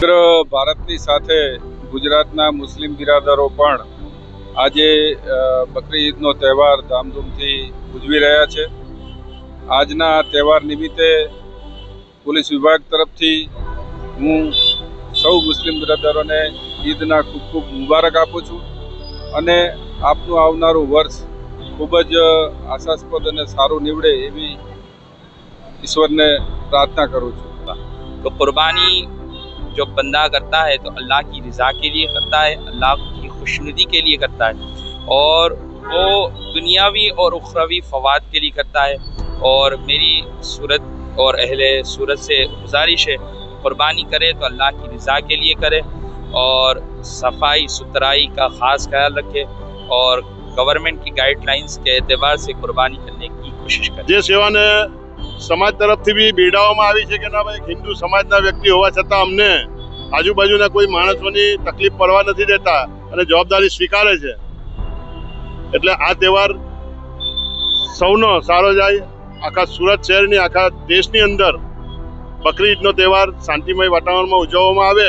સમગ્ર ભારતની સાથે ગુજરાતના મુસ્લિમ બિરાદરો પણ આજે બકરી ઈદનો તહેવાર ધામધૂમથી ઉજવી રહ્યા છે. આજના તહેવાર નિમિત્તે પોલીસ વિભાગ તરફથી હું સૌ મુસ્લિમ બિરાદરોને ઈદના ખૂબ ખૂબ મુબારક આપું છું અને આપનું આવનારું વર્ષ ખૂબ જ આશાસ્પદ અને સારું નીવડે એવી ईश्वर ने प्रार्थना करूँ छूँ. तो कुर्बानी जो बंदा करता है तो अल्लाह की रज़ा के लिए करता है, अल्लाह की खुशनुदी के लिए करता है और वो दुनियावी और उखरवी फ़वाद के लिए करता है. और मेरी सूरत और अहले सूरत से गुजारिश है कुर्बानी करे तो अल्लाह की रज़ा के लिए करे और सफाई सुथराई का ख़ास ख्याल रखे और गवर्नमेंट की गाइडलाइंस के एतबार से कुर्बानी करने की कोशिश करे. જે સેવાને સમાજ તરફથી બી બિરદાવવામાં આવી છે કે ના ભાઈ હિન્દુ સમાજના વ્યક્તિ હોવા છતાં અમને આજુબાજુના કોઈ માણસોની તકલીફ પડવા નથી દેતા અને જવાબદારી સ્વીકારે છે. એટલે આ તહેવાર સૌનો સારો જાય. આખા સુરત શહેરની આખા દેશની અંદર બકરી ઈદનો તહેવાર શાંતિમય વાતાવરણમાં ઉજવવામાં આવે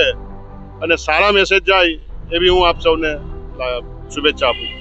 અને સારા મેસેજ જાય એવી હું આપ સૌને શુભેચ્છા આપું છું.